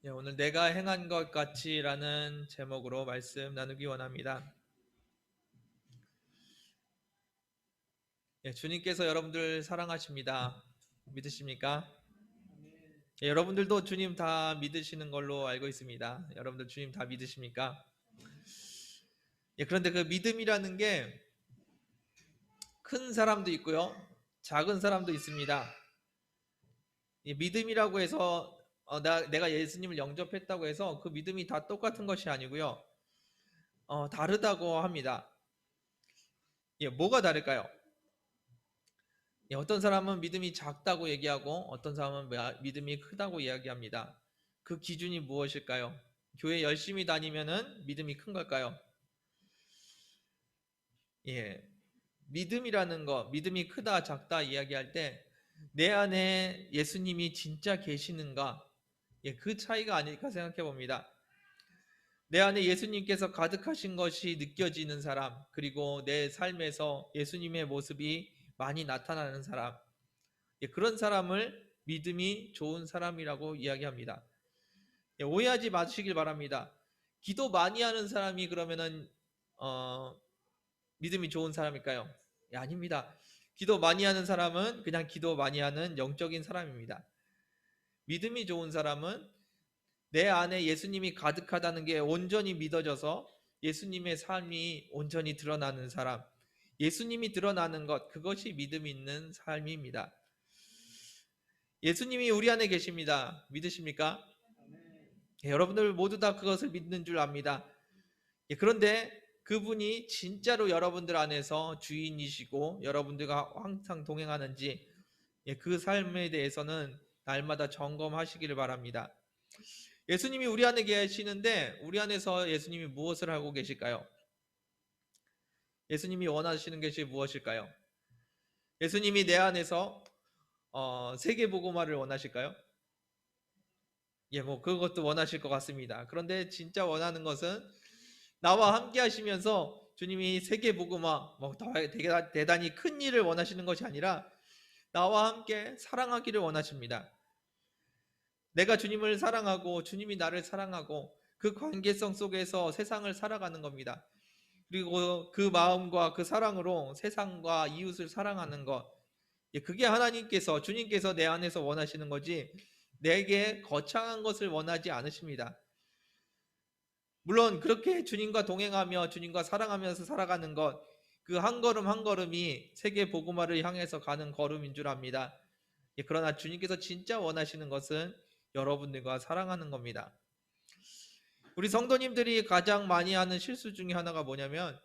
오늘 내가 행한 것 같이라는 제목으로 말씀 나누기 원합니다. 주님께서 여러분들 사랑하십니다. 믿으십니까? 여러분들도 주님 다 믿으시는 걸로 알고 있습니다. 여러분들 주님 다 믿으십니까? 그런데 그 믿음이라는 게 큰 사람도 있고요, 작은 사람도 있습니다. 믿음이라고 해서 내가 예수님을 영접했다고 해서 그 믿음이 다 똑같은 것이 아니고요, 다르다고 합니다. 뭐가 다를까요? 어떤 사람은 믿음이 작다고 얘기하고 어떤 사람은 믿음이 크다고 이야기합니다. 그 기준이 무엇일까요? 교회 열심히 다니면은 믿음이 큰 걸까요? 믿음이라는 거, 믿음이 크다 작다 이야기할 때 내 안에 예수님이 진짜 계시는가, 그 차이가 아닐까 생각해 봅니다. 내 안에 예수님께서 가득하신 것이 느껴지는 사람, 그리고 내 삶에서 예수님의 모습이 많이 나타나는 사람, 그런 사람을 믿음이 좋은 사람이라고 이야기합니다. 오해하지 마시길 바랍니다. 기도 많이 하는 사람이 그러면은 믿음이 좋은 사람일까요? 아닙니다. 기도 많이 하는 사람은 그냥 기도 많이 하는 영적인 사람입니다. 믿음이 좋은 사람은 내 안에 예수님이 가득하다는 게 온전히 믿어져서 예수님의 삶이 온전히 드러나는 사람, 예수님이 드러나는 것, 그것이 믿음 있는 삶입니다. 예수님이 우리 안에 계십니다. 믿으십니까? 여러분들 모두 다 그것을 믿는 줄 압니다. 그런데 그분이 진짜로 여러분들 안에서 주인이시고 여러분들과 항상 동행하는지, 그 삶에 대해서는 날마다 점검하시기를 바랍니다. 예수님이 우리 안에 계시는데 우리 안에서 예수님이 무엇을 하고 계실까요? 예수님이 원하시는 것이 무엇일까요? 예수님이 내 안에서 세계복음화를 원하실까요? 그것도 원하실 것 같습니다. 그런데 진짜 원하는 것은 나와 함께 하시면서 주님이 세계복음화, 대단히 큰 일을 원하시는 것이 아니라 나와 함께 사랑하기를 원하십니다. 내가 주님을 사랑하고 주님이 나를 사랑하고 그 관계성 속에서 세상을 살아가는 겁니다. 그리고 그 마음과 그 사랑으로 세상과 이웃을 사랑하는 것, 그게 하나님께서, 주님께서 내 안에서 원하시는 거지 내게 거창한 것을 원하지 않으십니다. 물론 그렇게 주님과 동행하며 주님과 사랑하면서 살아가는 것, 그 한 걸음 한 걸음이 세계 복음화를 향해서 가는 걸음인 줄 압니다. 그러나 주님께서 진짜 원하시는 것은 여러분들과 사랑하는 겁니다. 우리 성도님들이 가장 많이 하는 실수 중에 하나가 뭐냐면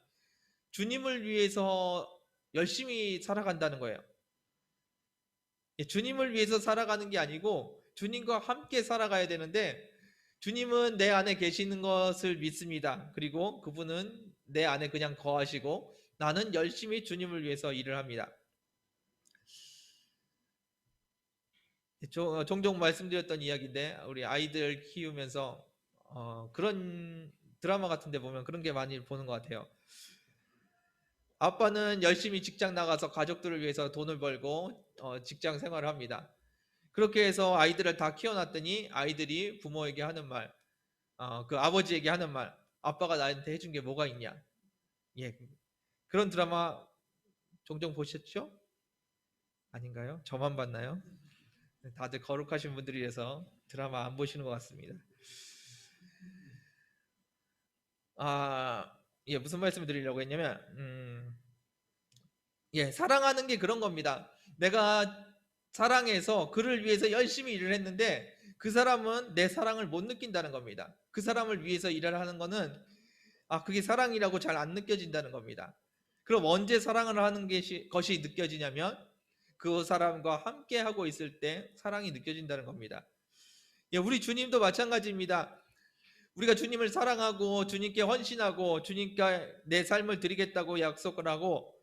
주님을 위해서 열심히 살아간다는 거예요. 주님을 위해서 살아가는 게 아니고 주님과 함께 살아가야 되는데, 주님은 내 안에 계시는 것을 믿습니다. 그리고 그분은 내 안에 그냥 거하시고 나는 열심히 주님을 위해서 일을 합니다. 종종 말씀드렸던 이야기인데, 우리 아이들 키우면서 그런 드라마 같은 데 보면 그런 게 많이 보는 것 같아요. 아빠는 열심히 직장 나가서 가족들을 위해서 돈을 벌고 직장 생활을 합니다. 그렇게 해서 아이들을 다 키워놨더니 아이들이 부모에게 하는 말, 그 아버지에게 하는 말, 아빠가 나한테 해준 게 뭐가 있냐. 그런 드라마 종종 보셨죠? 아닌가요? 저만 봤나요? 다들 거룩하신 분들이라서 드라마 안 보시는 것 같습니다. 무슨 말씀을 드리려고 했냐면, 사랑하는 게 그런 겁니다. 내가 사랑해서 그를 위해서 열심히 일을 했는데 그 사람은 내 사랑을 못 느낀다는 겁니다. 그 사람을 위해서 일을 하는 거는 그게 사랑이라고 잘 안 느껴진다는 겁니다. 그럼 언제 사랑을 하는 것이 느껴지냐면 그 사람과 함께 하고 있을 때 사랑이 느껴진다는 겁니다. 우리 주님도 마찬가지입니다. 우리가 주님을 사랑하고 주님께 헌신하고 주님께 내 삶을 드리겠다고 약속을 하고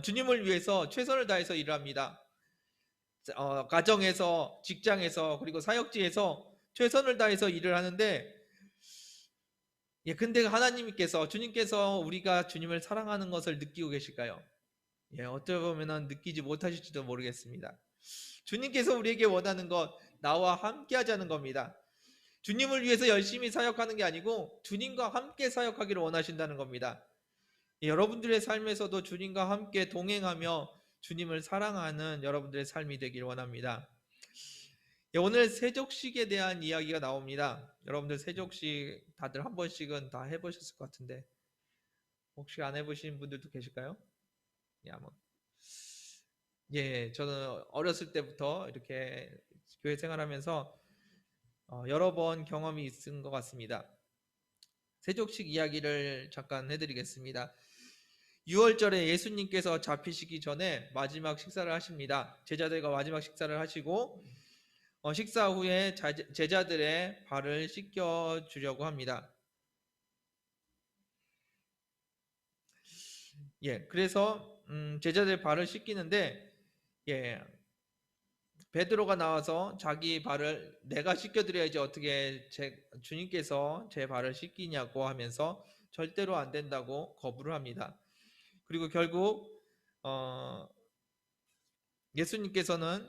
주님을 위해서 최선을 다해서 일을 합니다. 가정에서, 직장에서, 그리고 사역지에서 최선을 다해서 일을 하는데, 근데 하나님께서, 주님께서 우리가 주님을 사랑하는 것을 느끼고 계실까요? 어떻게 보면 느끼지 못하실지도 모르겠습니다. 주님께서 우리에게 원하는 것, 나와 함께 하자는 겁니다. 주님을 위해서 열심히 사역하는 게 아니고 주님과 함께 사역하기를 원하신다는 겁니다. 여러분들의 삶에서도 주님과 함께 동행하며 주님을 사랑하는 여러분들의 삶이 되길 원합니다. 오늘 세족식에 대한 이야기가 나옵니다. 여러분들 세족식 다들 한 번씩은 다 해보셨을 것 같은데 혹시 안 해보신 분들도 계실까요? 저는 어렸을 때부터 이렇게 교회 생활하면서 여러 번 경험이 있은 것 같습니다. 세족식 이야기를 잠깐 해드리겠습니다. 6월절에 예수님께서 잡히시기 전에 마지막 식사를 하십니다. 제자들과 마지막 식사를 하시고 식사 후에 제자들의 발을 씻겨 주려고 합니다. 그래서 제자들의 발을 씻기는데 베드로가 나와서 자기 발을 내가 씻겨드려야지 어떻게 주님께서 제 발을 씻기냐고 하면서 절대로 안 된다고 거부를 합니다. 그리고 결국 예수님께서는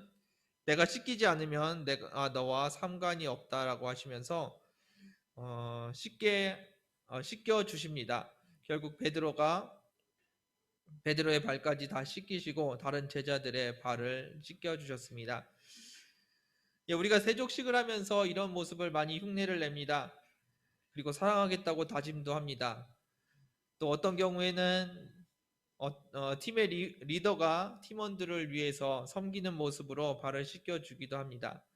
내가 씻기지 않으면 너와 상관이 없다라고 하시면서 씻겨 주십니다. 결국 베드로의 발까지 다 씻기시고 다른 제자들의 발을 씻겨 주셨습니다. 우리가 세족식을 하면서 이런 모습을 많이 흉내를 냅니다. 그리고 사랑하겠다고 다짐도 합니다. 또 어떤 경우에는 팀의 리더가 팀원들을 위해서 섬기는 모습으로 발을 씻겨주기도 합니다.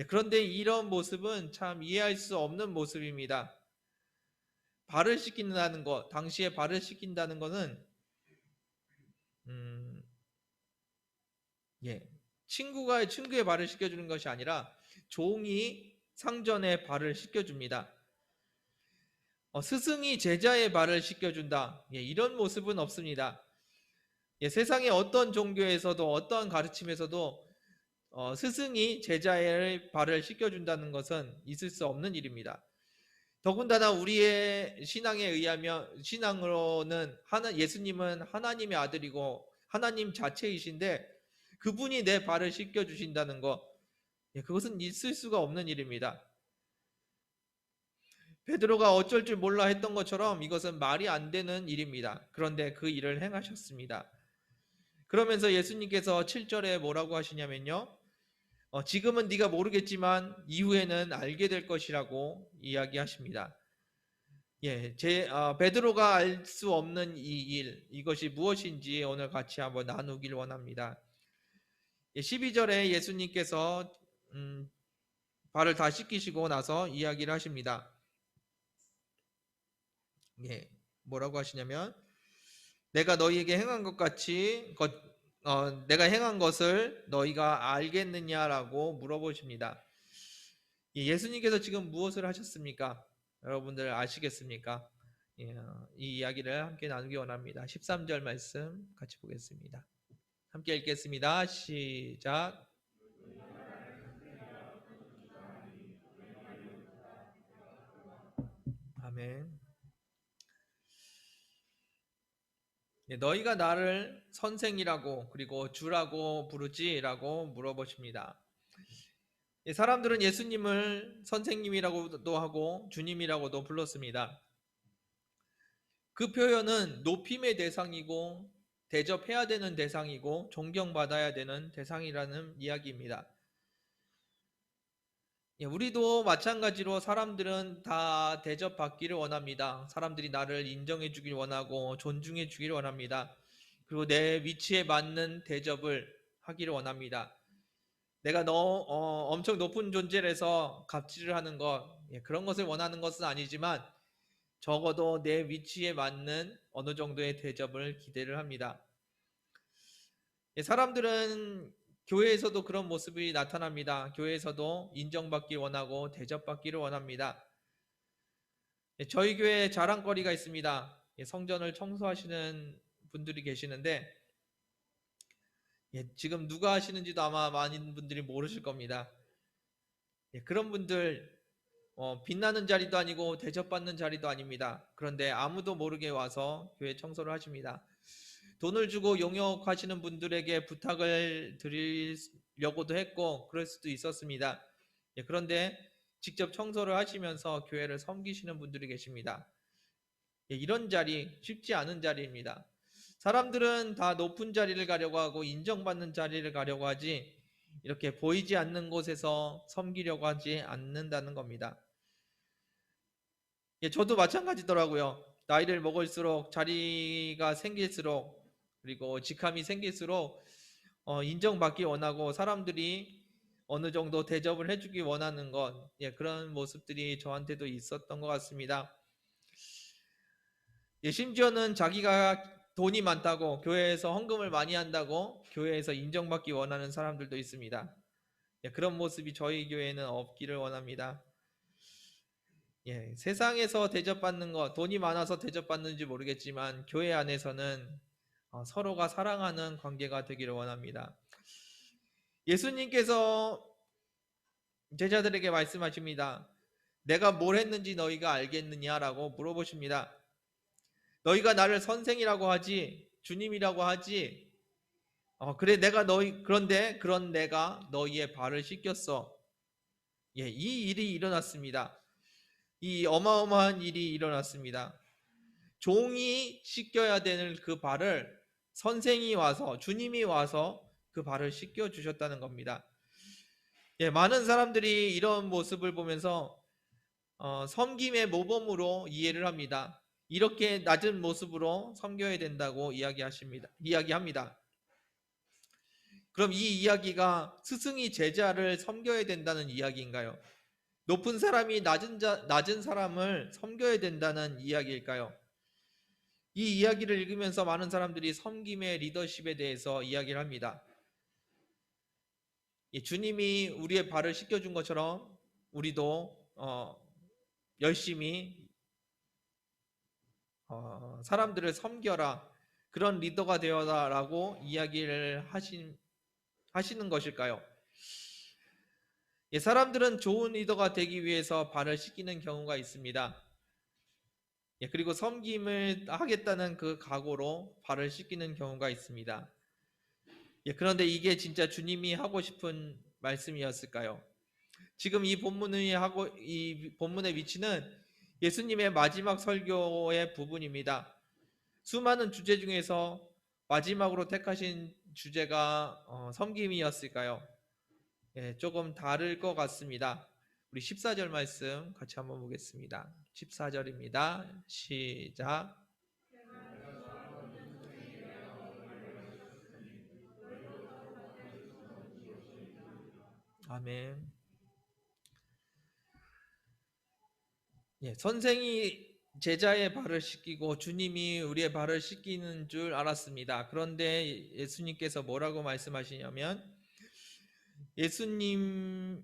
그런데 이런 모습은 참 이해할 수 없는 모습입니다. 발을 씻긴다는 것, 당시에 발을 씻긴다는 것은 친구의 발을 씻겨주는 것이 아니라 종이 상전의 발을 씻겨줍니다. 스승이 제자의 발을 씻겨준다. 이런 모습은 없습니다. 세상의 어떤 종교에서도 어떠한 가르침에서도 스승이 제자의 발을 씻겨준다는 것은 있을 수 없는 일입니다. 더군다나 우리의 신앙으로는 예수님은 하나님의 아들이고 하나님 자체이신데 그분이 내 발을 씻겨주신다는 것, 그것은 있을 수가 없는 일입니다. 베드로가 어쩔 줄 몰라 했던 것처럼 이것은 말이 안 되는 일입니다. 그런데 그 일을 행하셨습니다. 그러면서 예수님께서 7절에 뭐라고 하시냐면요. 지금은 네가 모르겠지만 이후에는 알게 될 것이라고 이야기하십니다. 베드로가 알 수 없는 이 일, 이것이 무엇인지 오늘 같이 한번 나누길 원합니다. 12절에 예수님께서 발을 다 씻기시고 나서 이야기를 하십니다. 뭐라고 하시냐면 내가 너희에게 행한 것 같이 내가 행한 것을 너희가 알겠느냐라고 물어보십니다. 예수님께서 지금 무엇을 하셨습니까? 여러분들 아시겠습니까? 이 이야기를 함께 나누기 원합니다. 13절 말씀 같이 보겠습니다. 함께 읽겠습니다. 시작. 아멘. 너희가 나를 선생이라고 그리고 주라고 부르지라고 물어보십니다. 사람들은 예수님을 선생님이라고도 하고 주님이라고도 불렀습니다. 그 표현은 높임의 대상이고 대접해야 되는 대상이고 존경받아야 되는 대상이라는 이야기입니다. 우리도 마찬가지로 사람들은 다 대접받기를 원합니다. 사람들이 나를 인정해 주길 원하고 존중해 주길 원합니다. 그리고 내 위치에 맞는 대접을 하기를 원합니다. 내가 엄청 높은 존재라서 갑질을 하는 것, 그런 것을 원하는 것은 아니지만 적어도 내 위치에 맞는 어느 정도의 대접을 기대를 합니다. 사람들은 교회에서도 그런 모습이 나타납니다. 교회에서도 인정받기 원하고 대접받기를 원합니다. 저희 교회에 자랑거리가 있습니다. 성전을 청소하시는 분들이 계시는데 지금 누가 하시는지도 아마 많은 분들이 모르실 겁니다. 그런 분들 빛나는 자리도 아니고 대접받는 자리도 아닙니다. 그런데 아무도 모르게 와서 교회 청소를 하십니다. 돈을 주고 용역하시는 분들에게 부탁을 드리려고도 했고 그럴 수도 있었습니다. 그런데 직접 청소를 하시면서 교회를 섬기시는 분들이 계십니다. 이런 자리 쉽지 않은 자리입니다. 사람들은 다 높은 자리를 가려고 하고 인정받는 자리를 가려고 하지 이렇게 보이지 않는 곳에서 섬기려고 하지 않는다는 겁니다. 저도 마찬가지더라고요. 나이를 먹을수록 자리가 생길수록 그리고 직함이 생길수록 인정받기 원하고 사람들이 어느 정도 대접을 해주기 원하는 것, 그런 모습들이 저한테도 있었던 것 같습니다. 심지어는 자기가 돈이 많다고 교회에서 헌금을 많이 한다고 교회에서 인정받기 원하는 사람들도 있습니다. 그런 모습이 저희 교회에는 없기를 원합니다. 세상에서 대접받는 것, 돈이 많아서 대접받는지 모르겠지만 교회 안에서는 서로가 사랑하는 관계가 되기를 원합니다. 예수님께서 제자들에게 말씀하십니다. 내가 뭘 했는지 너희가 알겠느냐라고 물어보십니다. 너희가 나를 선생이라고 하지 주님이라고 하지 그래 그런 내가 너희의 발을 씻겼어. 이 일이 일어났습니다. 이 어마어마한 일이 일어났습니다. 종이 씻겨야 되는 그 발을 선생이 와서 주님이 와서 그 발을 씻겨 주셨다는 겁니다. 많은 사람들이 이런 모습을 보면서 섬김의 모범으로 이해를 합니다. 이렇게 낮은 모습으로 섬겨야 된다고 이야기합니다. 그럼 이 이야기가 스승이 제자를 섬겨야 된다는 이야기인가요? 높은 사람이 낮은 사람을 섬겨야 된다는 이야기일까요? 이 이야기를 읽으면서 많은 사람들이 섬김의 리더십에 대해서 이야기를 합니다. 주님이 우리의 발을 씻겨준 것처럼 우리도 열심히 사람들을 섬겨라, 그런 리더가 되어라라고 이야기를 하시는 것일까요? 사람들은 좋은 리더가 되기 위해서 발을 씻기는 경우가 있습니다. 그리고 섬김을 하겠다는 그 각오로 발을 씻기는 경우가 있습니다. 그런데 이게 진짜 주님이 하고 싶은 말씀이었을까요? 지금 이 본문의 위치는 예수님의 마지막 설교의 부분입니다. 수많은 주제 중에서 마지막으로 택하신 주제가 섬김이었을까요? 조금 다를 것 같습니다. 우리 14절 말씀 같이 한번 보겠습니다. 14절입니다. 시작. 아멘. 선생이 제자의 발을 씻기고 주님이 우리의 발을 씻기는 줄 알았습니다. 그런데 예수님께서 뭐라고 말씀하시냐면 예수님이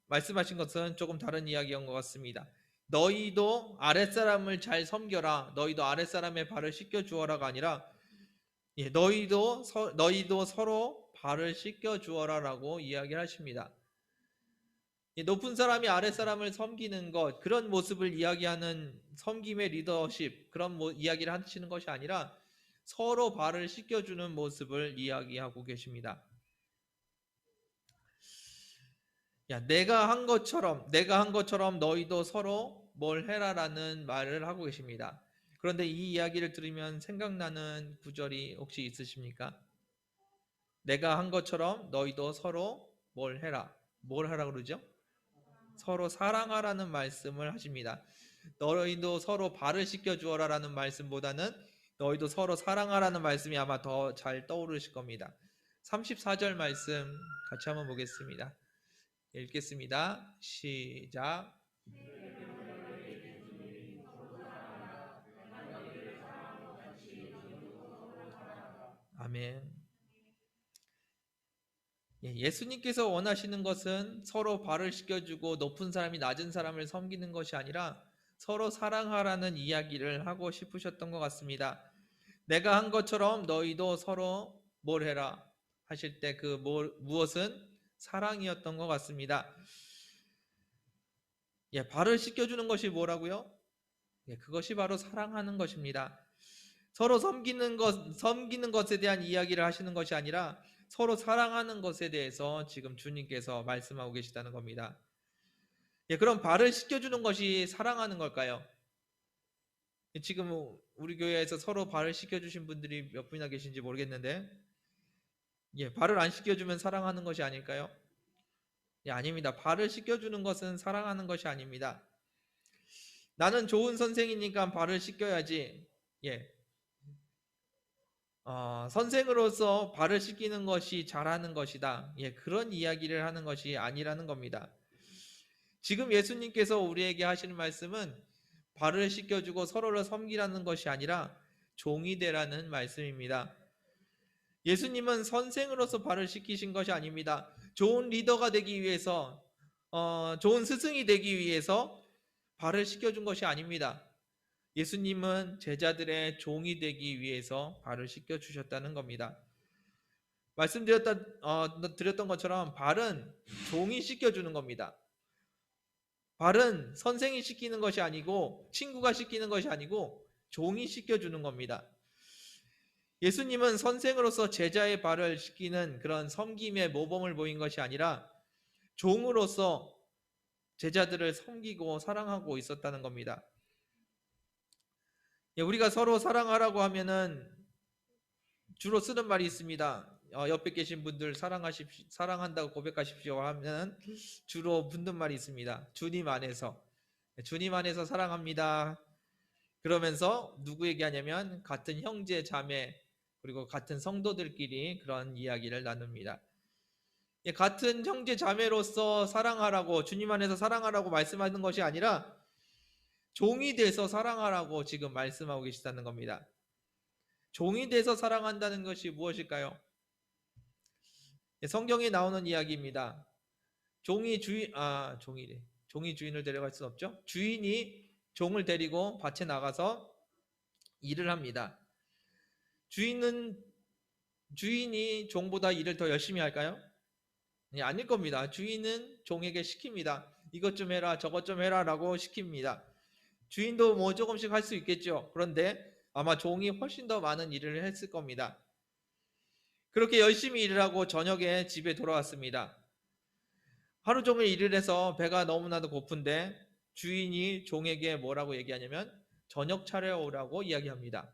말씀하신 것은 조금 다른 이야기인 것 같습니다. 너희도 아랫사람을 잘 섬겨라. 너희도 아랫사람의 발을 씻겨 주어라가 아니라 너희도 서로 발을 씻겨 주어라라고 이야기를 하십니다. 높은 사람이 아랫사람을 섬기는 것, 그런 모습을 이야기하는 섬김의 리더십, 그런 이야기를 하시는 것이 아니라 서로 발을 씻겨주는 모습을 이야기하고 계십니다. 내가 한 것처럼 너희도 서로 뭘 해라라는 말을 하고 계십니다. 그런데 이 이야기를 들으면 생각나는 구절이 혹시 있으십니까? 내가 한 것처럼 너희도 서로 뭘 해라. 뭘 하라 그러죠? 서로 사랑하라는 말씀을 하십니다. 너희도 서로 발을 씻겨 주어라라는 말씀보다는 너희도 서로 사랑하라는 말씀이 아마 더 잘 떠오르실 겁니다. 34절 말씀 같이 한번 보겠습니다. 읽겠습니다. 시작. 아멘. 예수님께서 원하시는 것은 서로 발을 씻겨주고 높은 사람이 낮은 사람을 섬기는 것이 아니라 서로 사랑하라는 이야기를 하고 싶으셨던 것 같습니다. 내가 한 것처럼 너희도 서로 뭘 해라 하실 때 그 무엇은 사랑이었던 것 같습니다. 발을 씻겨주는 것이 뭐라고요? 그것이 바로 사랑하는 것입니다. 서로 섬기는 것에 대한 이야기를 하시는 것이 아니라 서로 사랑하는 것에 대해서 지금 주님께서 말씀하고 계시다는 겁니다. 예, 그럼 발을 씻겨주는 것이 사랑하는 걸까요? 지금 우리 교회에서 서로 발을 씻겨주신 분들이 몇 분이나 계신지 모르겠는데, 예, 발을 안 씻겨주면 사랑하는 것이 아닐까요? 예, 아닙니다. 발을 씻겨주는 것은 사랑하는 것이 아닙니다. 나는 좋은 선생이니까 발을 씻겨야지. 예, 선생으로서 발을 씻기는 것이 잘하는 것이다. 예, 그런 이야기를 하는 것이 아니라는 겁니다. 지금 예수님께서 우리에게 하시는 말씀은 발을 씻겨주고 서로를 섬기라는 것이 아니라 종이 되라는 말씀입니다. 예수님은 선생으로서 발을 씻기신 것이 아닙니다. 좋은 리더가 되기 위해서, 좋은 스승이 되기 위해서 발을 씻겨준 것이 아닙니다. 예수님은 제자들의 종이 되기 위해서 발을 씻겨주셨다는 겁니다. 드렸던 것처럼 발은 종이 씻겨주는 겁니다. 발은 선생이 씻기는 것이 아니고 친구가 씻기는 것이 아니고 종이 씻겨주는 겁니다. 예수님은 선생으로서 제자의 발을 씻기는 그런 섬김의 모범을 보인 것이 아니라 종으로서 제자들을 섬기고 사랑하고 있었다는 겁니다. 우리가 서로 사랑하라고 하면은 주로 쓰는 말이 있습니다. 옆에 계신 분들 사랑한다고 고백하십시오 하면 주로 붙는 말이 있습니다. 주님 안에서 사랑합니다. 그러면서 누구에게 하냐면 같은 형제 자매 그리고 같은 성도들끼리 그런 이야기를 나눕니다. 같은 형제 자매로서 사랑하라고 주님 안에서 사랑하라고 말씀하는 것이 아니라 종이 돼서 사랑하라고 지금 말씀하고 계시다는 겁니다. 종이 돼서 사랑한다는 것이 무엇일까요? 성경에 나오는 이야기입니다. 종이 주인을 데려갈 수는 없죠. 주인이 종을 데리고 밭에 나가서 일을 합니다. 주인이 종보다 일을 더 열심히 할까요? 아닐 겁니다. 주인은 종에게 시킵니다. 이것 좀 해라, 저것 좀 해라 라고 시킵니다. 주인도 뭐 조금씩 할 수 있겠죠. 그런데 아마 종이 훨씬 더 많은 일을 했을 겁니다. 그렇게 열심히 일을 하고 저녁에 집에 돌아왔습니다. 하루 종일 일을 해서 배가 너무나도 고픈데 주인이 종에게 뭐라고 얘기하냐면 저녁 차려오라고 이야기합니다.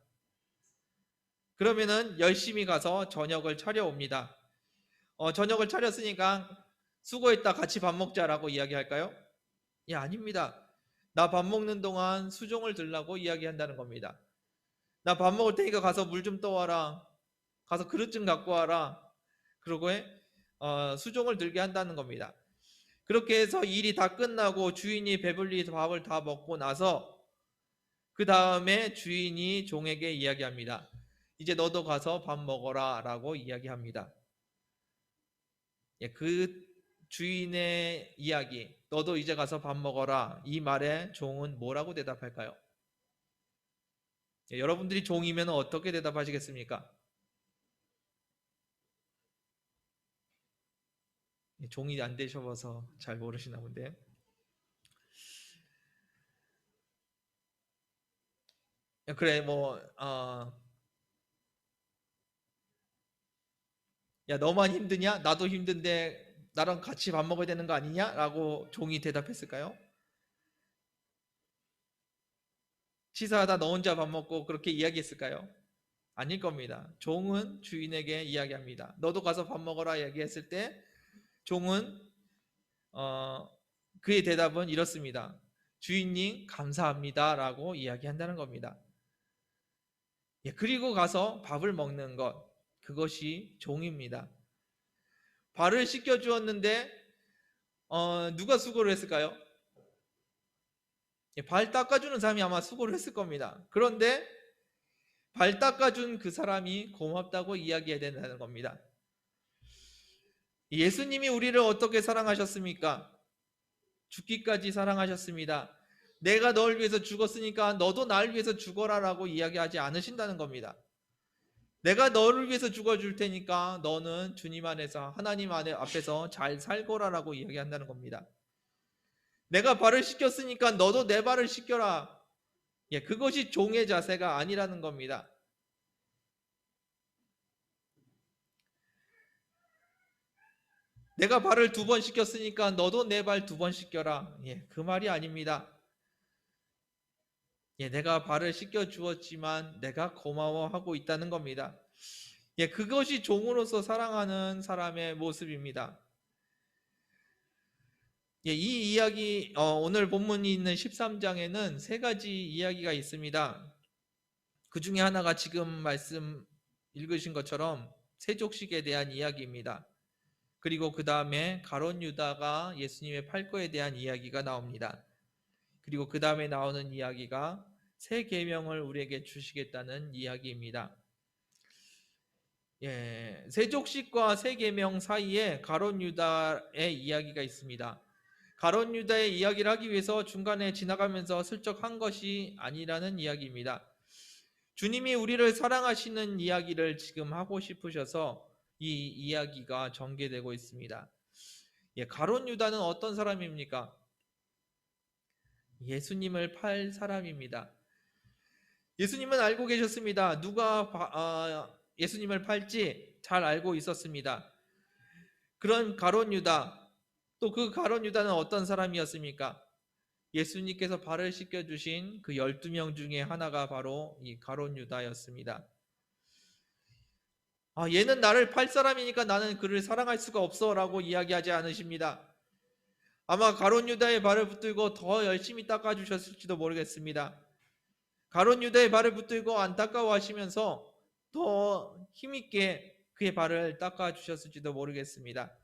그러면은 열심히 가서 저녁을 차려옵니다. 저녁을 차렸으니까 수고했다 같이 밥 먹자라고 이야기할까요? 예, 아닙니다. 나 밥 먹는 동안 수종을 들라고 이야기한다는 겁니다. 나 밥 먹을 테니까 가서 물 좀 떠와라. 가서 그릇 좀 갖고 와라. 그러고 수종을 들게 한다는 겁니다. 그렇게 해서 일이 다 끝나고 주인이 배불리 밥을 다 먹고 나서 그 다음에 주인이 종에게 이야기합니다. 이제 너도 가서 밥 먹어라 라고 이야기합니다. 그 주인의 이야기, 너도 이제 가서 밥 먹어라. 이 말에 종은 뭐라고 대답할까요? 여러분들이 종이면 어떻게 대답하시겠습니까? 종이 안 되셔서 잘 모르시나 본데. 그래 야 너만 힘드냐? 나도 힘든데 나랑 같이 밥 먹어야 되는 거 아니냐? 라고 종이 대답했을까요? 치사하다 너 혼자 밥 먹고 그렇게 이야기했을까요? 아닐 겁니다. 종은 주인에게 이야기합니다. 너도 가서 밥 먹어라 이야기했을 때 종은 그의 대답은 이렇습니다. 주인님 감사합니다 라고 이야기한다는 겁니다. 그리고 가서 밥을 먹는 것, 그것이 종입니다. 발을 씻겨 주었는데 누가 수고를 했을까요? 발 닦아주는 사람이 아마 수고를 했을 겁니다. 그런데 발 닦아준 그 사람이 고맙다고 이야기해야 된다는 겁니다. 예수님이 우리를 어떻게 사랑하셨습니까? 죽기까지 사랑하셨습니다. 내가 너를 위해서 죽었으니까 너도 나를 위해서 죽어라라고 이야기하지 않으신다는 겁니다. 내가 너를 위해서 죽어줄 테니까 너는 주님 안에서 하나님 앞에서 잘 살거라라고 이야기한다는 겁니다. 내가 발을 씻겼으니까 너도 내 발을 씻겨라. 그것이 종의 자세가 아니라는 겁니다. 내가 발을 2번 씻겼으니까 너도 내 발 2번 씻겨라. 예, 그 말이 아닙니다. 예, 내가 발을 씻겨 주었지만 내가 고마워하고 있다는 겁니다. 예, 그것이 종으로서 사랑하는 사람의 모습입니다. 예, 이 이야기, 오늘 본문이 있는 13장에는 3가지 이야기가 있습니다. 그 중에 하나가 지금 말씀 읽으신 것처럼 세족식에 대한 이야기입니다. 그리고 그 다음에 가룟 유다가 예수님의 팔 거에 대한 이야기가 나옵니다. 그리고 그 다음에 나오는 이야기가 새 계명을 우리에게 주시겠다는 이야기입니다. 예, 세족식과 새 계명 사이에 가룟 유다의 이야기가 있습니다. 가룟 유다의 이야기를 하기 위해서 중간에 지나가면서 슬쩍 한 것이 아니라는 이야기입니다. 주님이 우리를 사랑하시는 이야기를 지금 하고 싶으셔서 이 이야기가 전개되고 있습니다. 예, 가룟 유다는 어떤 사람입니까? 예수님을 팔 사람입니다. 예수님은 알고 계셨습니다. 누가 예수님을 팔지 잘 알고 있었습니다. 그런 가룟 유다, 또 그 가룟 유다는 어떤 사람이었습니까? 예수님께서 발을 씻겨주신 그 12명 중에 하나가 바로 이 가룟 유다였습니다. 얘는 나를 팔 사람이니까 나는 그를 사랑할 수가 없어 라고 이야기하지 않으십니다. 아마 가룟 유다의 발을 붙들고 더 열심히 닦아주셨을지도 모르겠습니다. 가룟 유다의 발을 붙들고 안타까워하시면서 더 힘있게 그의 발을 닦아주셨을지도 모르겠습니다.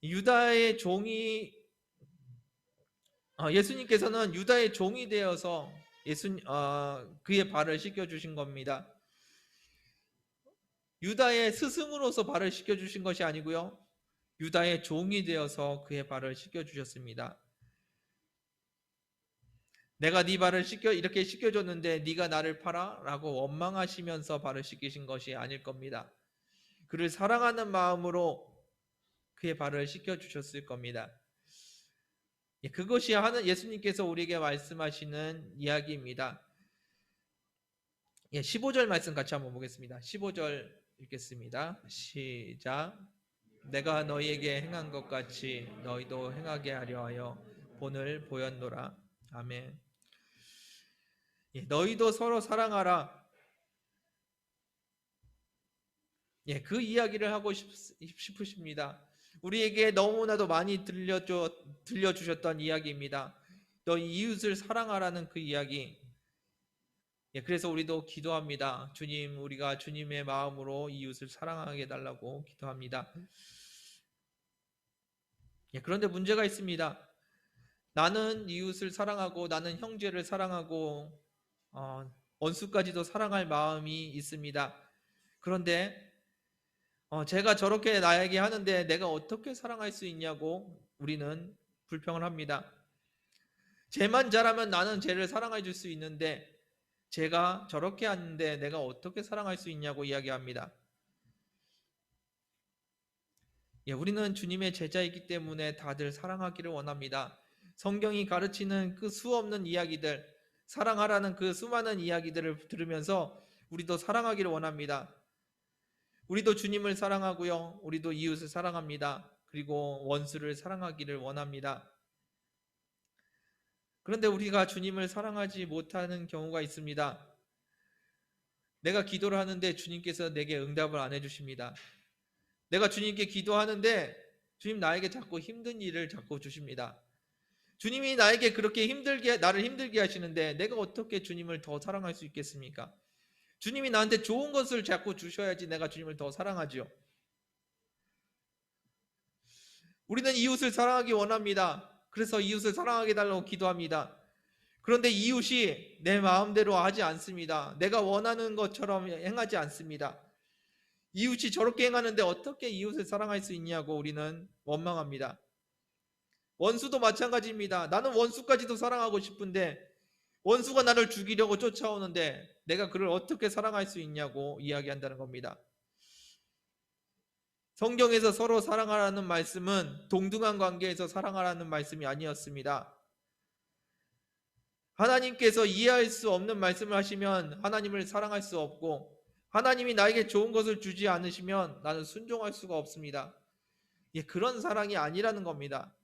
유다의 종이 예수님께서는 유다의 종이 되어서 그의 발을 씻겨주신 겁니다. 유다의 스승으로서 발을 씻겨주신 것이 아니고요, 유다의 종이 되어서 그의 발을 씻겨주셨습니다. 내가 네 발을 이렇게 씻겨줬는데 네가 나를 팔아? 라고 원망하시면서 발을 씻기신 것이 아닐 겁니다. 그를 사랑하는 마음으로 그의 발을 씻겨주셨을 겁니다. 그것이 예수님께서 우리에게 말씀하시는 이야기입니다. 15절 말씀 같이 한번 보겠습니다. 15절 읽겠습니다. 시작. 내가 너희에게 행한 것 같이 너희도 행하게 하려 하여 본을 보였노라. 아멘. 너희도 서로 사랑하라. 그 이야기를 하고 싶으십니다. 우리에게 너무나도 많이 들려주셨던 이야기입니다. 너희 이웃을 사랑하라는 그 이야기. 그래서 우리도 기도합니다. 주님, 우리가 주님의 마음으로 이웃을 사랑하게 해달라고 기도합니다. 그런데 문제가 있습니다. 나는 이웃을 사랑하고 나는 형제를 사랑하고 원수까지도 사랑할 마음이 있습니다. 그런데 제가 저렇게 나에게 하는데 내가 어떻게 사랑할 수 있냐고 우리는 불평을 합니다. 쟤만 잘하면 나는 쟤를 사랑해 줄 수 있는데 제가 저렇게 하는데 내가 어떻게 사랑할 수 있냐고 이야기합니다. 우리는 주님의 제자이기 때문에 다들 사랑하기를 원합니다. 성경이 가르치는 그 수없는 이야기들, 사랑하라는 그 수많은 이야기들을 들으면서 우리도 사랑하기를 원합니다. 우리도 주님을 사랑하고요, 우리도 이웃을 사랑합니다. 그리고 원수를 사랑하기를 원합니다. 그런데 우리가 주님을 사랑하지 못하는 경우가 있습니다. 내가 기도를 하는데 주님께서 내게 응답을 안 해주십니다. 내가 주님께 기도하는데 주님 나에게 자꾸 힘든 일을 자꾸 주십니다. 주님이 나에게 그렇게 나를 힘들게 하시는데 내가 어떻게 주님을 더 사랑할 수 있겠습니까? 주님이 나한테 좋은 것을 자꾸 주셔야지 내가 주님을 더 사랑하지요. 우리는 이웃을 사랑하기 원합니다. 그래서 이웃을 사랑하게 해달라고 기도합니다. 그런데 이웃이 내 마음대로 하지 않습니다. 내가 원하는 것처럼 행하지 않습니다. 이웃이 저렇게 행하는데 어떻게 이웃을 사랑할 수 있냐고 우리는 원망합니다. 원수도 마찬가지입니다. 나는 원수까지도 사랑하고 싶은데 원수가 나를 죽이려고 쫓아오는데 내가 그를 어떻게 사랑할 수 있냐고 이야기한다는 겁니다. 성경에서 서로 사랑하라는 말씀은 동등한 관계에서 사랑하라는 말씀이 아니었습니다. 하나님께서 이해할 수 없는 말씀을 하시면 하나님을 사랑할 수 없고, 하나님이 나에게 좋은 것을 주지 않으시면 나는 순종할 수가 없습니다. 그런 사랑이 아니라는 겁니다.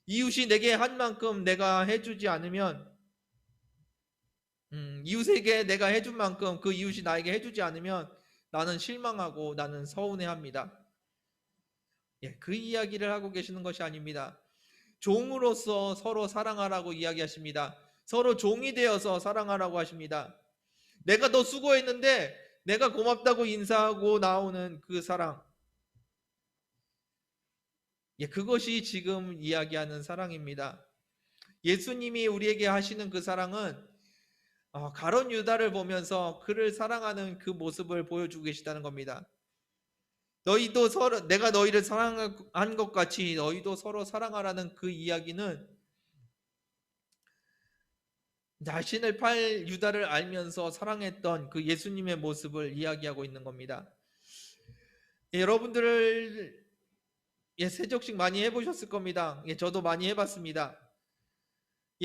이웃이 내게 한 만큼 내가 해주지 않으면, 이웃에게 내가 해준 만큼 그 이웃이 나에게 해주지 않으면 나는 실망하고 나는 서운해합니다. 그 이야기를 하고 계시는 것이 아닙니다. 종으로서 서로 사랑하라고 이야기하십니다. 서로 종이 되어서 사랑하라고 하십니다. 내가 더 수고했는데 내가 고맙다고 인사하고 나오는 그 사랑. 그것이 지금 이야기하는 사랑입니다. 예수님이 우리에게 하시는 그 사랑은 가룟 유다를 보면서 그를 사랑하는 그 모습을 보여주고 계시다는 겁니다. 너희도 서로, 내가 너희를 사랑한 것 같이 너희도 서로 사랑하라는 그 이야기는 자신을 팔 유다를 알면서 사랑했던 그 예수님의 모습을 이야기하고 있는 겁니다. 여러분들 세족식 많이 해보셨을 겁니다. 저도 많이 해봤습니다.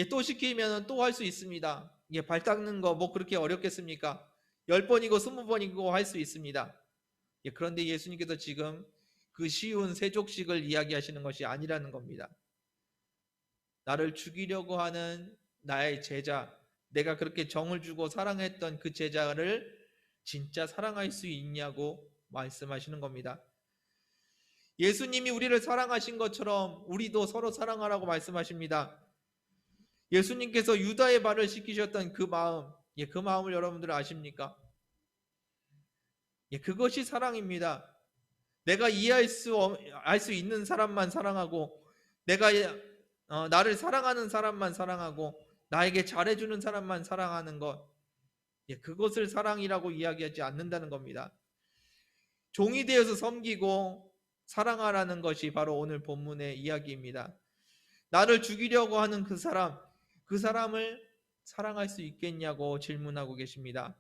또 시키면 또 할 수 있습니다. 발 닦는 거 뭐 그렇게 어렵겠습니까? 10번이고 20번이고 할 수 있습니다. 그런데 예수님께서 지금 그 쉬운 세족식을 이야기하시는 것이 아니라는 겁니다. 나를 죽이려고 하는 나의 제자, 내가 그렇게 정을 주고 사랑했던 그 제자를 진짜 사랑할 수 있냐고 말씀하시는 겁니다. 예수님이 우리를 사랑하신 것처럼 우리도 서로 사랑하라고 말씀하십니다. 예수님께서 유다의 발을 씻기셨던 그 마음, 그 마음을 여러분들 아십니까? 그것이 사랑입니다. 내가 이해할 알 수 있는 사람만 사랑하고, 내가 나를 사랑하는 사람만 사랑하고, 나에게 잘해주는 사람만 사랑하는 것, 그것을 사랑이라고 이야기하지 않는다는 겁니다. 종이 되어서 섬기고 사랑하라는 것이 바로 오늘 본문의 이야기입니다. 나를 죽이려고 하는 그 사람을 사랑할 수 있겠냐고 질문하고 계십니다.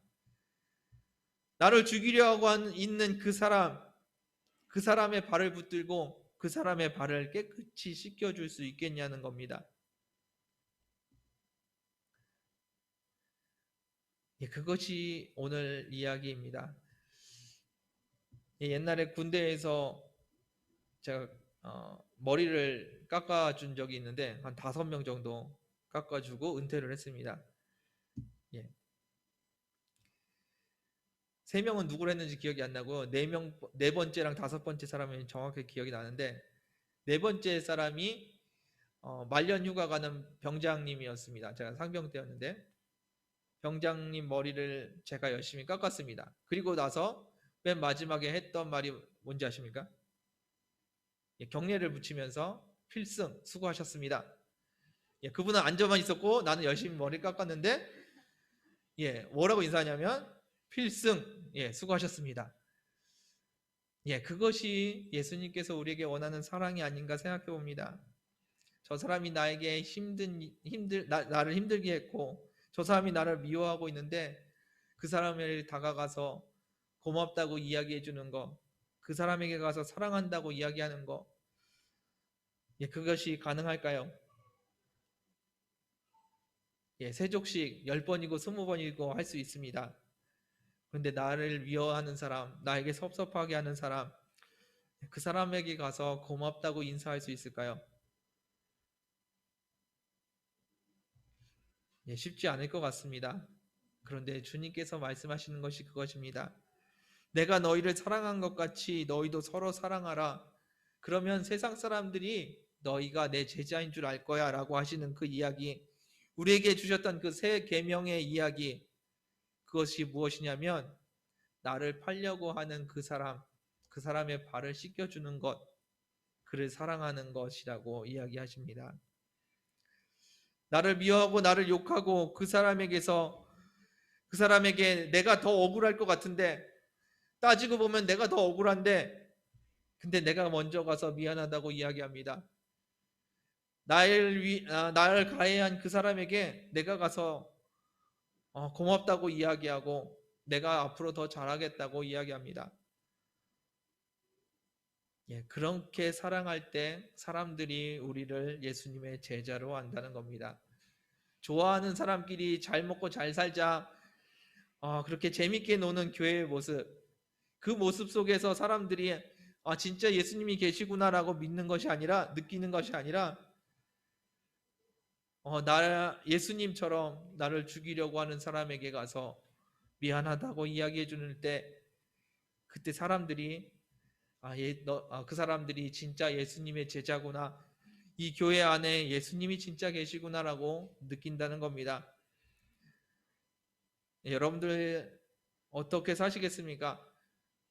나를 죽이려고 있는 그 사람의 발을 붙들고 그 사람의 발을 깨끗이 씻겨줄 수 있겠냐는 겁니다. 그것이 오늘 이야기입니다. 옛날에 군대에서 제가 머리를 깎아준 적이 있는데 한 5명 정도 깎아주고 은퇴를 했습니다. 3명은 누구를 했는지 기억이 안 나고 4번째랑 5번째 사람은 정확히 기억이 나는데 4번째 사람이 말년 휴가 가는 병장님이었습니다. 제가 상병대였는데 병장님 머리를 제가 열심히 깎았습니다. 그리고 나서 맨 마지막에 했던 말이 뭔지 아십니까? 경례를 붙이면서 필승 수고하셨습니다. 그분은 앉아만 있었고 나는 열심히 머리 깎았는데 뭐라고 인사하냐면 필승 수고하셨습니다. 그것이 예수님께서 우리에게 원하는 사랑이 아닌가 생각해 봅니다. 저 사람이 나에게 나를 힘들게 했고 저 사람이 나를 미워하고 있는데 그 사람에게 다가가서 고맙다고 이야기해 주는 거, 그 사람에게 가서 사랑한다고 이야기하는 거, 그것이 가능할까요? 세족식 10번이고 20번이고 할 수 있습니다. 그런데 나를 미워하는 사람, 나에게 섭섭하게 하는 사람, 그 사람에게 가서 고맙다고 인사할 수 있을까요? 쉽지 않을 것 같습니다. 그런데 주님께서 말씀하시는 것이 그것입니다. 내가 너희를 사랑한 것 같이 너희도 서로 사랑하라. 그러면 세상 사람들이 너희가 내 제자인 줄 알 거야 라고 하시는 그 이야기, 우리에게 주셨던 그 새 계명의 이야기, 그것이 무엇이냐면 나를 팔려고 하는 그 사람의 발을 씻겨주는 것, 그를 사랑하는 것이라고 이야기하십니다. 나를 미워하고 나를 욕하고 그 사람에게 내가 더 억울할 것 같은데, 따지고 보면 내가 더 억울한데 근데 내가 먼저 가서 미안하다고 이야기합니다. 나를 가해한 그 사람에게 내가 가서 고맙다고 이야기하고 내가 앞으로 더 잘하겠다고 이야기합니다. 그렇게 사랑할 때 사람들이 우리를 예수님의 제자로 한다는 겁니다. 좋아하는 사람끼리 잘 먹고 잘 살자, 그렇게 재밌게 노는 교회의 모습, 그 모습 속에서 사람들이 아, 진짜 예수님이 계시구나라고 믿는 것이 아니라, 느끼는 것이 아니라, 예수님처럼 나를 죽이려고 하는 사람에게 가서 미안하다고 이야기해 주는 때, 그때 사람들이, 그 사람들이 진짜 예수님의 제자구나, 이 교회 안에 예수님이 진짜 계시구나라고 느낀다는 겁니다. 여러분들 어떻게 사시겠습니까?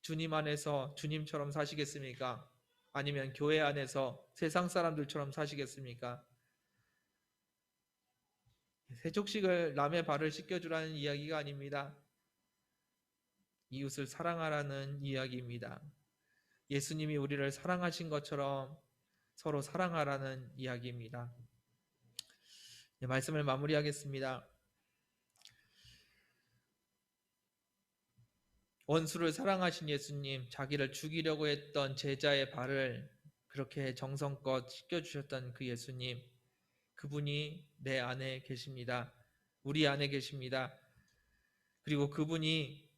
주님 안에서 주님처럼 사시겠습니까? 아니면 교회 안에서 세상 사람들처럼 사시겠습니까? 세족식을 남의 발을 씻겨주라는 이야기가 아닙니다. 이웃을 사랑하라는 이야기입니다. 예수님이 우리를 사랑하신 것처럼 서로 사랑하라는 이야기입니다. 말씀을 마무리하겠습니다. 원수를 사랑하신 예수님, 자기를 죽이려고 했던 제자의 발을 그렇게 정성껏 씻겨주셨던 그 예수님, 그분이 내 안에 계십니다. 우리 안에 계십니다. 그리고 그분이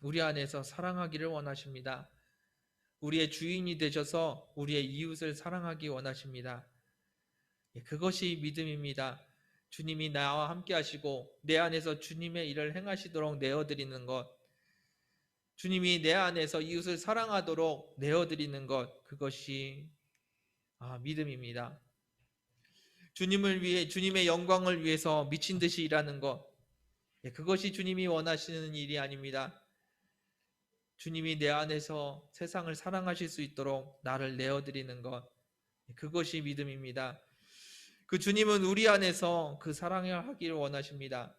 우리 안에서 사랑하기를 원하십니다. 우리의 주인이 되셔서 우리의 이웃을 사랑하기 원하십니다. 그것이 믿음입니다. 주님이 나와 함께 하시고 내 안에서 주님의 일을 행하시도록 내어드리는 것, 주님이 내 안에서 이웃을 사랑하도록 내어드리는 것, 그것이 믿음입니다. 주님을 위해, 주님의 영광을 위해서 미친 듯이 일하는 것, 그것이 주님이 원하시는 일이 아닙니다. 주님이 내 안에서 세상을 사랑하실 수 있도록 나를 내어드리는 것, 그것이 믿음입니다. 그 주님은 우리 안에서 그 사랑을 하기를 원하십니다.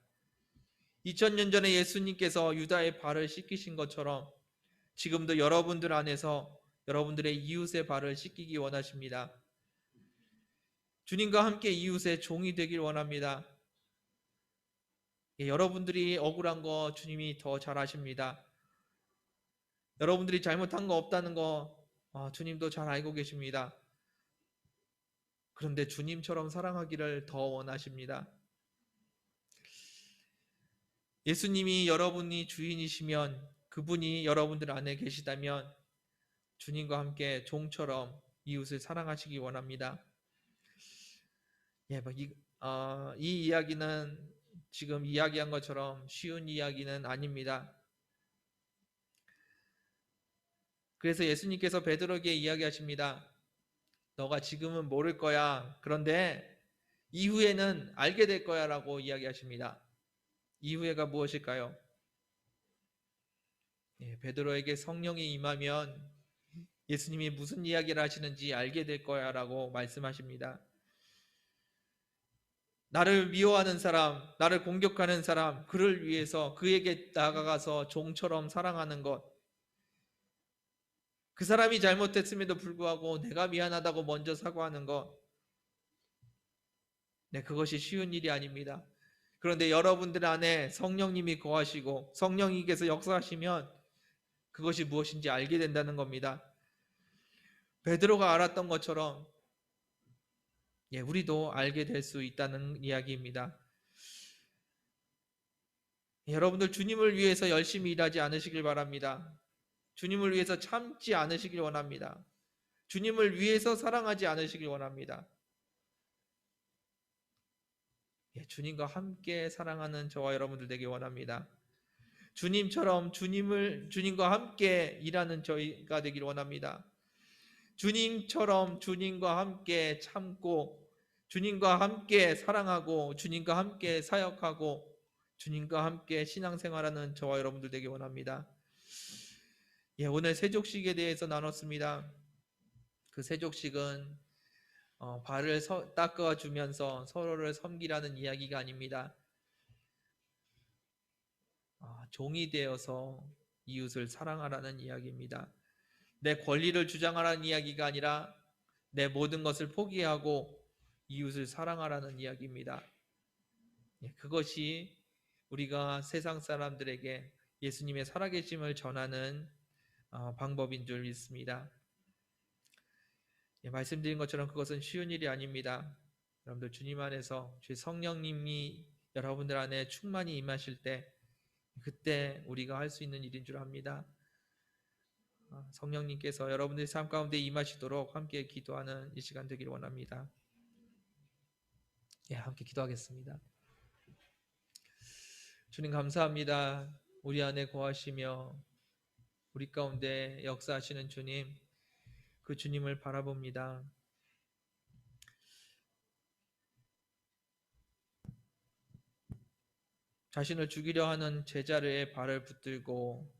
2000년 전에 예수님께서 유다의 발을 씻기신 것처럼 지금도 여러분들 안에서 여러분들의 이웃의 발을 씻기기 원하십니다. 주님과 함께 이웃의 종이 되길 원합니다. 여러분들이 억울한 거 주님이 더 잘 아십니다. 여러분들이 잘못한 거 없다는 거 주님도 잘 알고 계십니다. 그런데 주님처럼 사랑하기를 더 원하십니다. 예수님이 여러분이 주인이시면, 그분이 여러분들 안에 계시다면 주님과 함께 종처럼 이웃을 사랑하시기 원합니다. 이 이야기는 지금 이야기한 것처럼 쉬운 이야기는 아닙니다. 그래서 예수님께서 베드로에게 이야기하십니다. 너가 지금은 모를 거야. 그런데 이후에는 알게 될 거야 라고 이야기하십니다. 이후에가 무엇일까요? 베드로에게 성령이 임하면 예수님이 무슨 이야기를 하시는지 알게 될 거야 라고 말씀하십니다. 나를 미워하는 사람, 나를 공격하는 사람, 그를 위해서 그에게 다가가서 종처럼 사랑하는 것, 그 사람이 잘못했음에도 불구하고 내가 미안하다고 먼저 사과하는 것, 그것이 쉬운 일이 아닙니다. 그런데 여러분들 안에 성령님이 거하시고 성령님께서 역사하시면 그것이 무엇인지 알게 된다는 겁니다. 베드로가 알았던 것처럼 우리도 알게 될 수 있다는 이야기입니다. 여러분들 주님을 위해서 열심히 일하지 않으시길 바랍니다. 주님을 위해서 참지 않으시길 원합니다. 주님을 위해서 사랑하지 않으시길 원합니다. 주님과 함께 사랑하는 저와 여러분들 되길 원합니다. 주님처럼 주님과 함께 일하는 저희가 되길 원합니다. 주님처럼 주님과 함께 참고, 주님과 함께 사랑하고, 주님과 함께 사역하고, 주님과 함께 신앙생활하는 저와 여러분들 되길 원합니다. 오늘 세족식에 대해서 나눴습니다. 그 세족식은 발을 닦아주면서 서로를 섬기라는 이야기가 아닙니다. 종이 되어서 이웃을 사랑하라는 이야기입니다. 내 권리를 주장하라는 이야기가 아니라 내 모든 것을 포기하고 이웃을 사랑하라는 이야기입니다. 그것이 우리가 세상 사람들에게 예수님의 살아계심을 전하는 방법인 줄 믿습니다. 말씀드린 것처럼 그것은 쉬운 일이 아닙니다. 여러분들 주님 안에서 주의 성령님이 여러분들 안에 충만히 임하실 때, 그때 우리가 할 수 있는 일인 줄 압니다. 성령님께서 여러분들의 삶 가운데 임하시도록 함께 기도하는 이 시간 되기를 원합니다. 함께 기도하겠습니다. 주님 감사합니다. 우리 안에 거하시며 우리 가운데 역사하시는 주님, 그 주님을 바라봅니다. 자신을 죽이려 하는 제자의 발을 붙들고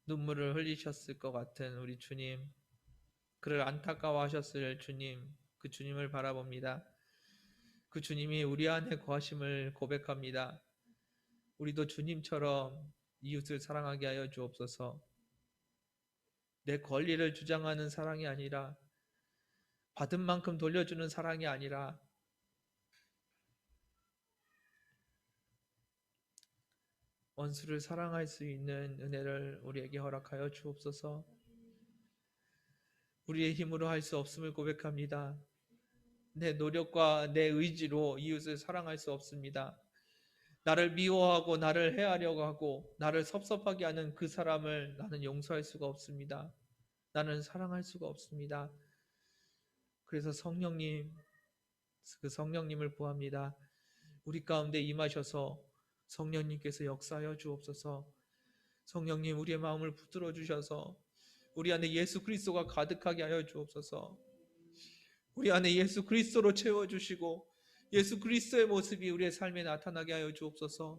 눈물을 흘리셨을 것 같은 우리 주님, 그를 안타까워하셨을 주님, 그 주님을 바라봅니다. 그 주님이 우리 안에 거하심을 고백합니다. 우리도 주님처럼 이웃을 사랑하게 하여 주옵소서. 내 권리를 주장하는 사랑이 아니라, 받은 만큼 돌려주는 사랑이 아니라, 원수를 사랑할 수 있는 은혜를 우리에게 허락하여 주옵소서. 우리의 힘으로 할 수 없음을 고백합니다. 내 노력과 내 의지로 이웃을 사랑할 수 없습니다. 나를 미워하고 나를 해하려고 하고 나를 섭섭하게 하는 그 사람을 나는 용서할 수가 없습니다. 나는 사랑할 수가 없습니다. 그래서 성령님, 그 성령님을 구합니다. 우리 가운데 임하셔서 성령님께서 역사하여 주옵소서. 성령님, 우리의 마음을 붙들어 주셔서 우리 안에 예수 그리스도가 가득하게 하여 주옵소서. 우리 안에 예수 그리스도로 채워주시고 예수 그리스도의 모습이 우리의 삶에 나타나게 하여 주옵소서.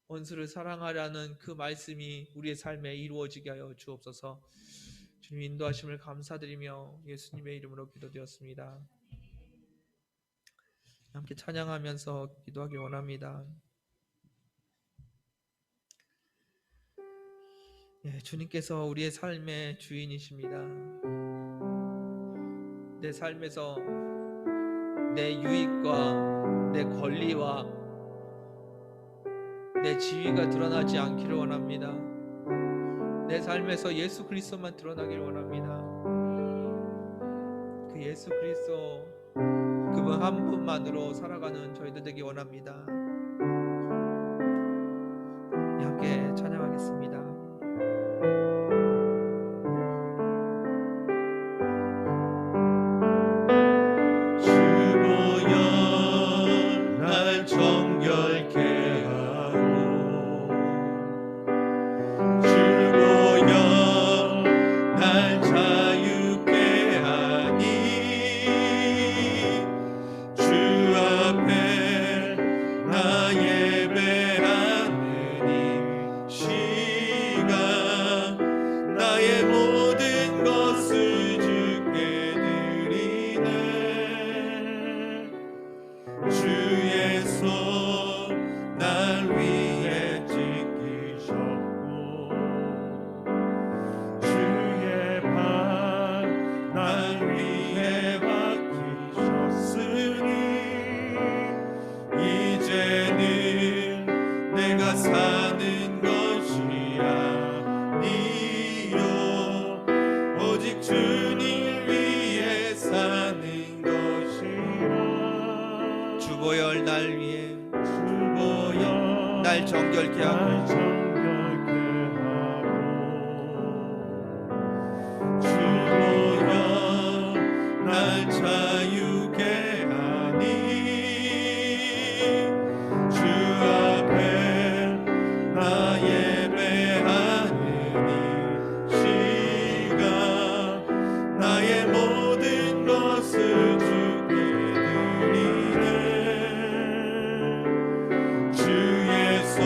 원수를 사랑하라는 그 말씀이 우리의 삶에 이루어지게 하여 주옵소서. 주님 인도하심을 감사드리며 예수님의 이름으로 기도드렸습니다. 함께 찬양하면서 기도하기 원합니다. 주님께서 우리의 삶의 주인이십니다. 내 삶에서 내 유익과 내 권리와 내 지위가 드러나지 않기를 원합니다. 내 삶에서 예수 그리스도만 드러나기를 원합니다. 그 예수 그리스도, 그분 한 분만으로 살아가는 저희들 되기 원합니다. 함께 찬양하겠습니다. 사는 것이 아니요 오직 주님 위해 사는 것이라. 주보혈 날 위해 날 정결케 하고 주보혈 날 자유케 하니 주 앞에 나 예배하는 이 시간 나의 모든 것을 주께 드리네. 주의 손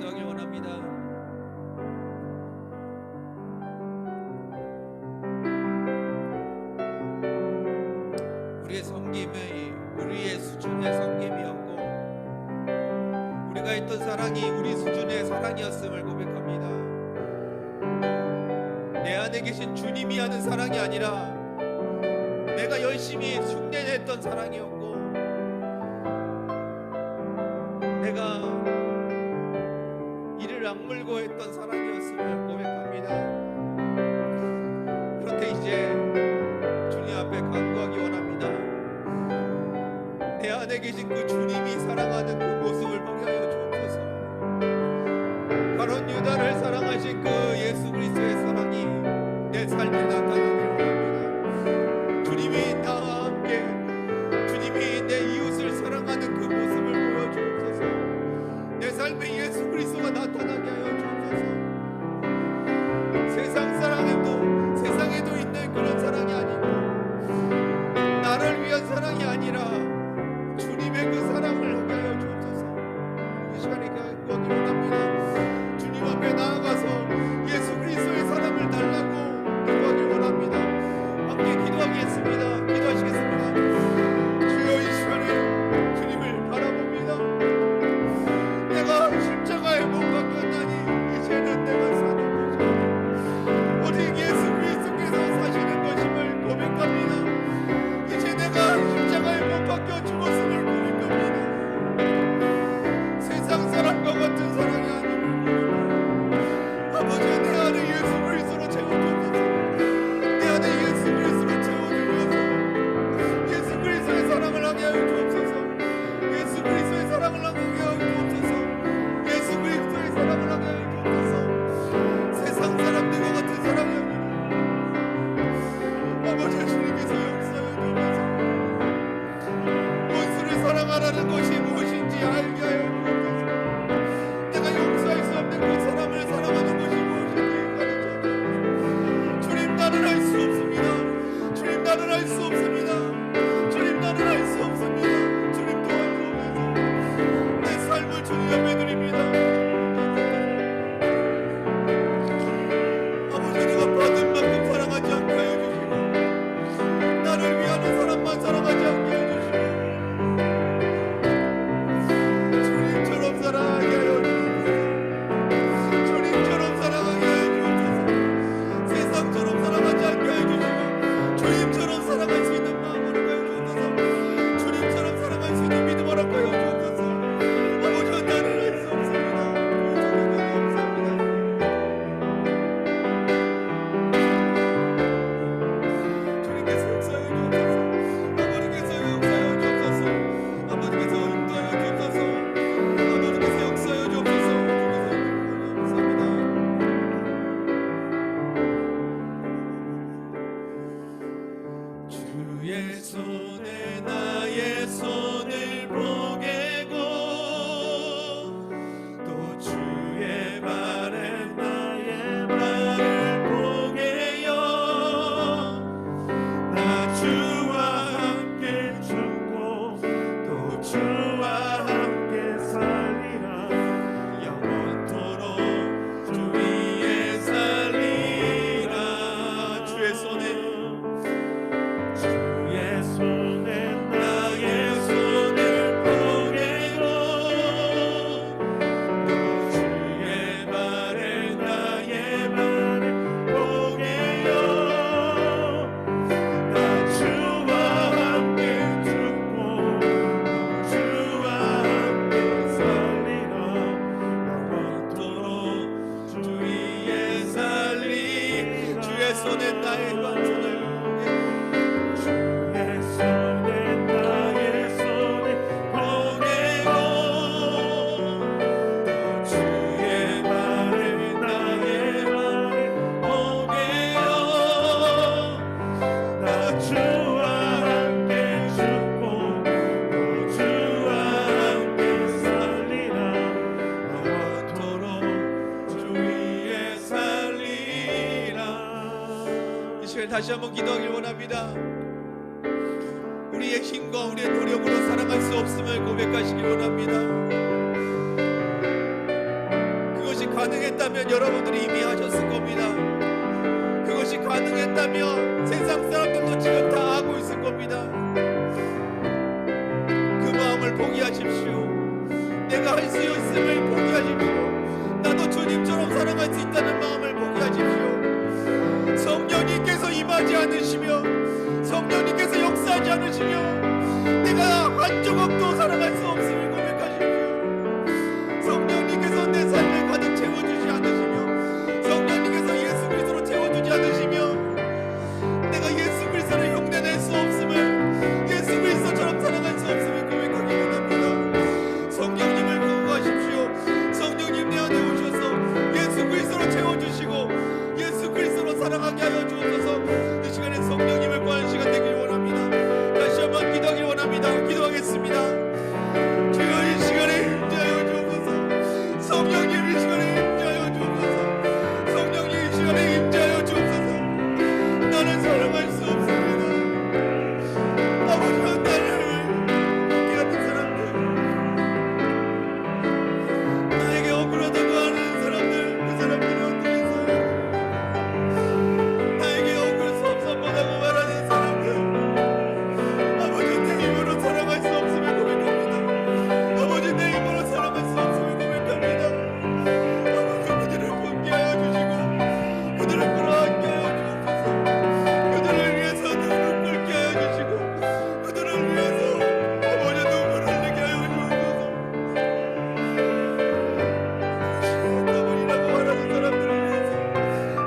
기도하길 원합니다. 우리의 섬김이 우리의 수준의 섬김이었고 우리가 했던 사랑이 우리 수준의 사랑이었음을 고백합니다. 내 안에 계신 주님이 하는 사랑이 아니라 내가 열심히 흉내냈던 사랑이었고 내가 이를 악물고 했던 사랑이었음을 고백합니다. 그런데 이제 주님 앞에 간구하기 원합니다. 내 안에 계신 그 주님이 사랑하는 그 모습을 보게 하여 주옵소서. 가룟 유다를 사랑하신 그 예수 그리스도의 사랑이 내 삶에 나타나기를 원합니다. 주님이 나와 함께 주님이 내 이웃을 사랑하는 그 모습을 보여주옵소서. 내 삶에 예수 그리스도가 나타나게 하여 주옵소서. 세상에도 있는 그런 사랑이 아니고 나를 위한 사랑이 아니라 주님의 그 사랑을 하게 하여 주옵소서. 이 시간에 구하기 원합니다. 주님 앞에 나아가서 예수 그리스도의 사랑을 달라고 기도하기 원합니다. 함께 기도하겠습니다. 기도하시겠습니다. 주여, 이 시간에 주님을 바라봅니다. 내가 십자가에 못 박혔나니 이제는 내가 사는 것이 오직 예수 그리스도께서 사시는 것임을 고백합니다. 이제 내가 십자가에 못 박혀 죽었음을 고백합니다. 세상 사람과 같은 사랑이 아님을 고백합니다. 아버지, 내 안에 예수 그리스도로 채워주옵소서. 내 안에 예수 그리스도로 채워주옵소서. 예수 그리스도의 사랑을 하게 하여 주옵소서. 예수 그리스도의 사랑을 하게 하여 주옵소서. 예수 그리스도의 사랑을 하게 하여 주옵소서. 세상 사람들과 같은 사랑이 아니라 아버지, 주님께서 역사하여 주옵소서. 원수를 사랑하라는 것이 무엇인지 알게 하여 주옵소서. 내가 용서할 수 없는 그 사람을 사랑하는 것이 무엇인지 가르쳐 주옵소서. 주님, 나는 할 수 없습니다. 주님, 나는 할 수 없습니다. 주님, 나는 할 수 없습니다. 주님, 도와주옵소서. 내 삶을 주님 앞에 드립니다. 아버지, 내가 받은 만큼 사랑하지 않게 하여 주시고 나를 위하는 사람만 사랑하지 않게 하여 주시고 주님처럼 사랑하게 하여 주옵소서. 주님처럼 사랑하게 하여 주옵소서. 세상처럼 사랑하지 않게 하여 주시고 주님처럼 사랑할 수 있는 마음을 하여 주옵소서. 주님처럼 사랑할 수 있는 믿음을 하여 주옵소서. 아버지, 나는 할 수 없습니다. 주님께서 역사하여 주옵소서. 아버지께서 역사하여 주옵소서. 아버지께서 인도하여 주옵소서. 아버지께서 역사하여 주옵소서. 감사합니다. 주의 손에 나의 손을 보게고 또 주의 발에 나의 발을 보게요. 나 주와 함께 죽고 또 주와 함께 살리라. 영원토록 주 위에 살리라. 주의 손에 나의 손을 보게고 또 주의 발에 나의 발을 보게요. 나 주와 함께 죽고 또 주와 함께 살리라. 영원토록 주 위에 살리. 주의 손에 나의 손을 다시 한번 기도하길 원합니다. 우리의 힘과 우리의 노력으로 사랑할 수 없음을 고백하시길 원합니다. 그것이 가능했다면 여러분들이 이미 하셨을 겁니다. 그것이 가능했다면 세상 사람들도 지금 다 하고 있을 겁니다. 그 마음을 포기하십시오. 내가 할 수 있음을 포기하십시오. 나도 주님처럼 살아갈 수 있다는 마음을 포기하십시오. 성령님께서 임하지 않으시며 성령님께서 역사하지 않으시며 내가 한 조각도 살아갈 수 없음을 고백하십시오. 성령님께서 내 삶을 가득 채워주지 않으시며 성령님께서 예수 그리스도로 채워주지 않으시며 내가 예수 그리스도를 흉내낼 수 없음을, 예수 그리스도처럼 살아갈 수 없음을 고백하기 원합니다. 성령님을 구하십시오. 성령님 내 안에 오셔서 예수 그리스도로 채워주시고 예수 그리스도로 살아가게 하여 주옵소서. 이 시간에 성령님을 구하는 시간 되길 원합니다. 다시 한번 기도하길 원합니다. 기도하겠습니다. 주여 이 시간에 임재하여 주옵소서. 성령님 이 시간에 임재하여 주옵소서. 성령님 이 시간에 임재하여 주옵소서. 나는 살아갈 수 없습니다. 아버지와 나를 함께 하는 사람들, 나에게 억울하다고 하는 사람들, 그 사람들은 어떻게 살아요? 나에게 억울 섭섭하다고 말하는 사람들, 아버지 내 힘으로 살아갈 수 없음을 고백합니다. 아버지 내 힘으로 살아갈 수 없음을 고백합니다. 아버지 그들을 분개하여 주시고 그들을 끌어안게 하여 주옵소서. 그들을 위해서 눈을 끓게 하여 주시고 그들을 위해서 아버지 눈물을 흘리게 하여 주옵소서. 시간다버리라고 말하는 사람들을 위해서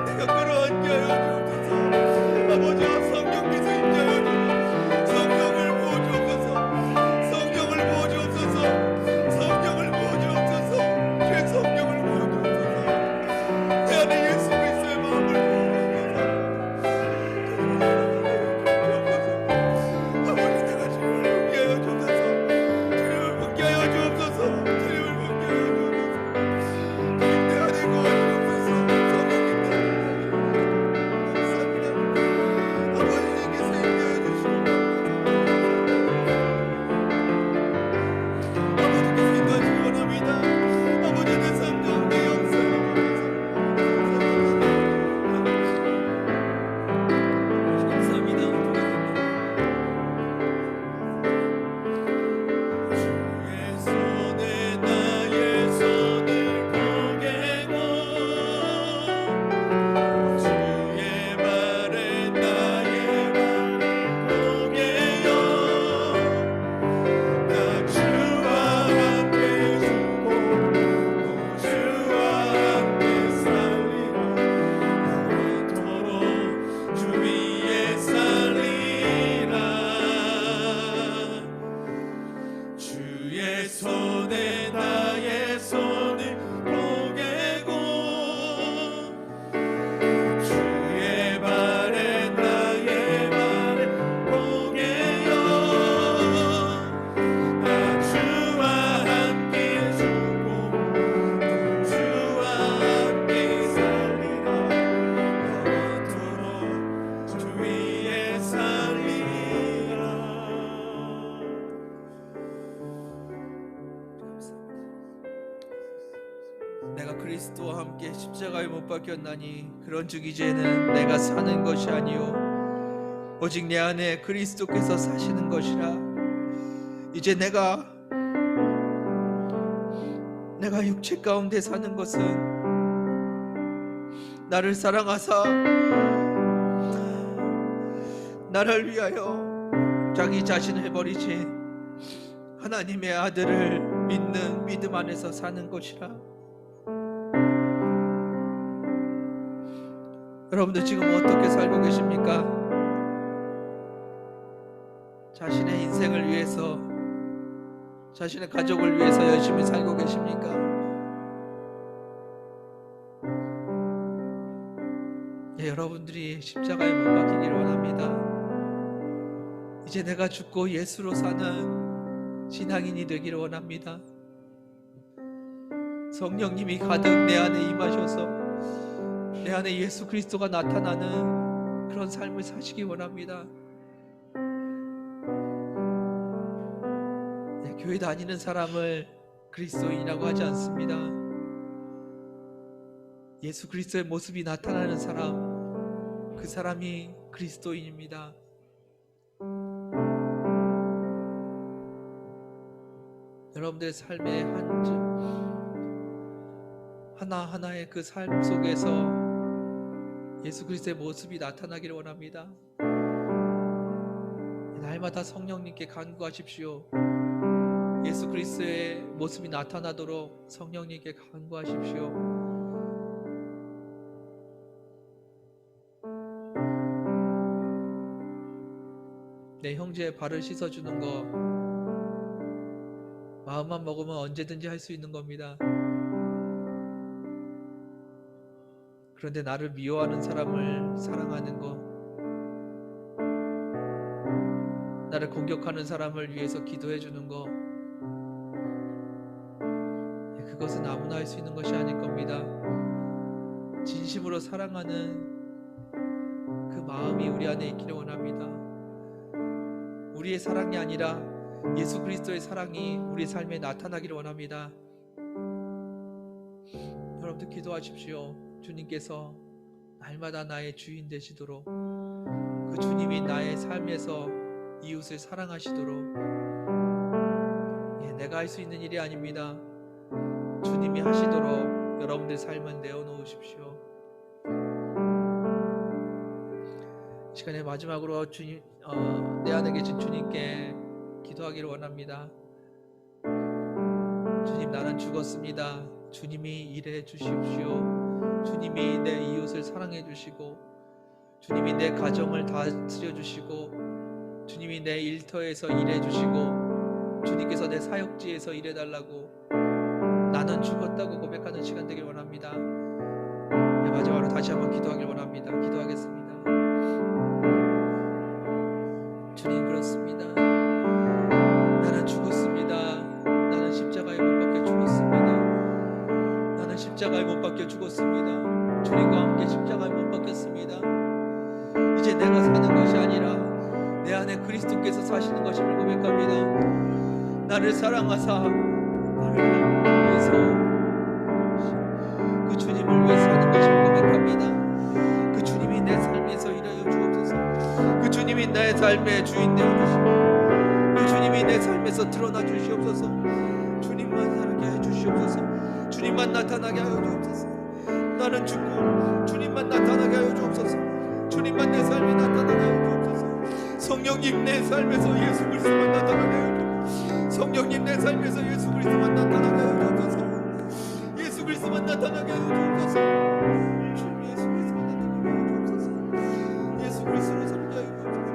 내가 끌어안게 하여 주옵소서. 아버지와 성령께서 임재하여 주시고 성령을 부어주옵소서. 성령을 부어주옵소서. 성령을 부어주옵소서. 주의 성령을 부어주옵소서. 내 안에 예수 그리스도의 마음을 부어주옵소서. 아버지 내가 주님을 분개하여 주옵소서. 주님을 분개하여 주옵소서. 주님을 분개하여 주옵소서. 주님 내 안에 거하시옵소서. 성령님 내 안에 감사합니다. 아버지님께서 임재하여 주시옵소서. 아버지께서 인도하시기 원합니다. 아버지 내 성령 내 영성 감사합니다. 주의 손에 나의 손을 포개고 주의 발에 나의 발을 포개요. 나 주와 함께 죽고 또 주와 함께 살리라. 영원토록 주 위에 살리라. 주의 손에 나의 손을 포개고 주의 발에 나의 발을 포개요. 나 주와 함께 죽고 또 주와 함께 살리라. 영원토록 주 위에 살리라. 내가 그리스도와 함께 십자가에 못 박혔나니 그런즉 이제는 내가 사는 것이 아니요 오직 내 안에 그리스도께서 사시는 것이라. 이제 내가 육체 가운데 사는 것은 나를 사랑하사 나를 위하여 자기 자신을 버리신 하나님의 아들을 믿는 믿음 안에서 사는 것이라. 여러분들 지금 어떻게 살고 계십니까? 자신의 인생을 위해서, 자신의 가족을 위해서 열심히 살고 계십니까? 예, 여러분들이 십자가에 못 박히기를 원합니다. 이제 내가 죽고 예수로 사는 신앙인이 되기를 원합니다. 성령님이 가득 내 안에 임하셔서 내 안에 예수 그리스도가 나타나는 그런 삶을 사시기 원합니다. 교회 다니는 사람을 그리스도인이라고 하지 않습니다. 예수 그리스도의 모습이 나타나는 사람, 그 사람이 그리스도인입니다. 여러분들의 삶의 하나하나의 그 삶 속에서 예수 그리스도의 모습이 나타나기를 원합니다. 날마다 성령님께 간구하십시오. 예수 그리스도의 모습이 나타나도록 성령님께 간구하십시오. 내 형제의 발을 씻어주는 거, 마음만 먹으면 언제든지 할 수 있는 겁니다. 그런데 나를 미워하는 사람을 사랑하는 거, 나를 공격하는 사람을 위해서 기도해 주는 거, 그것은 아무나 할 수 있는 것이 아닐 겁니다. 진심으로 사랑하는 그 마음이 우리 안에 있기를 원합니다. 우리의 사랑이 아니라 예수 그리스도의 사랑이 우리 삶에 나타나기를 원합니다. 여러분들 기도하십시오. 주님께서 날마다 나의 주인 되시도록, 그 주님이 나의 삶에서 이웃을 사랑하시도록. 내가 할 수 있는 일이 아닙니다. 주님이 하시도록 여러분들 삶을 내어놓으십시오. 시간의 마지막으로 주님, 내 안에 계신 주님께 기도하기를 원합니다. 주님, 나는 죽었습니다. 주님이 일해 주십시오. 주님이 내 이웃을 사랑해 주시고, 주님이 내 가정을 다스려 주시고, 주님이 내 일터에서 일해 주시고, 주님께서 내 사역지에서 일해 달라고, 나는 죽었다고 고백하는 시간 되길 원합니다. 마지막으로 다시 한번 기도하길 원합니다. 기도하겠습니다. 주님, 그렇습니다. 나는 죽었습니다. 나는 십자가에 못 박혀 죽었습니다. 나는 십자가에 못 박혀 죽었습니다. 주님과 함께 십자가에 못 박혔습니다. 이제 내가 사는 것이 아니라 내 안에 그리스도께서 사시는 것임을 고백합니다. 나를 사랑하사 나를 위해서, 그 주님을 위해 사는 것임을 고백합니다. 그 주님이 내 삶에서 일하여 주옵소서. 그 주님이 나의 삶의 주인 되어 주시고, 그 주님이 내 삶에서 드러나 주시옵소서. 주님만 살게 해 주시옵소서. 주님만 나타나게 하여 주옵소서. 나는 죽고 주님만 나타나게 하여 주옵소서. 주님만 내 삶에 나타나게 하여 주옵소서. 성령님, 내 삶에서 예수 그리스도만 나타나게 하여 주옵소서. 성령님, 내 삶에서 예수 그리스도만 나타나게 하여 주옵소서. 예수 그리스도만 나타나게 하여 주옵소서. 주님, 예수 그리스도만 나타나게 하여 주옵소서. 예수 그리스도를 살게 하여 주옵소서.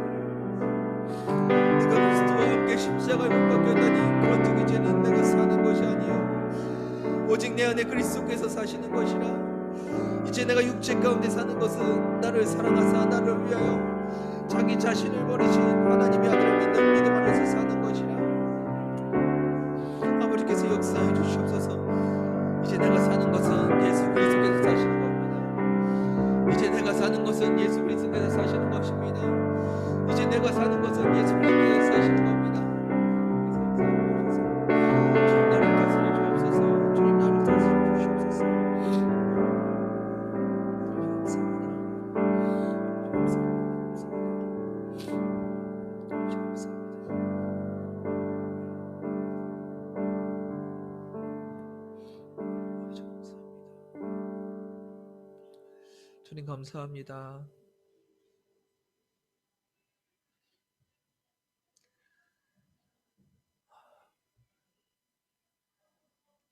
내가 그리스도와 함께 십자가에 못 박혔다니 그렇듯 이제는 내가 사는 것이 아니요 오직 내 안에 그리스도께서 사시는 것이라. 이제 내가 육체 가운데 사는 것은 나를 사랑하사 나를 위하여 자기 자신을 버리신 하나님의 아들을 믿는 믿음 안에서 사는 것이라. 아버지께서 역사해 주시옵소서. 이제 내가 사는 것은 예수 그리스도께서 사시는 겁니다. 이제 내가 사는 것은 예수 그리스도께서 사시는 것입니다. 이제 내가 사는 것은 예수 그리스도께서 사시는 겁니다. 주님, 나를 다스려 주옵소서. 주님, 나를 다스려 주시옵소서. 주님, 감사합니다.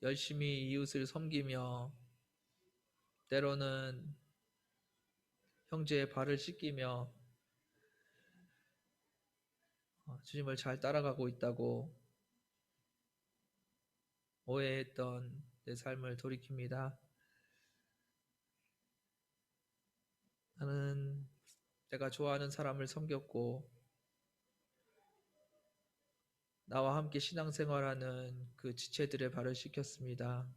열심히 이웃을 섬기며, 때로는 형제의 발을 씻기며 주님을 잘 따라가고 있다고 오해했던 내 삶을 돌이킵니다. 나는 내가 좋아하는 사람을 섬겼고, 나와 함께 신앙생활하는 그 지체들의 발을 씻겼습니다.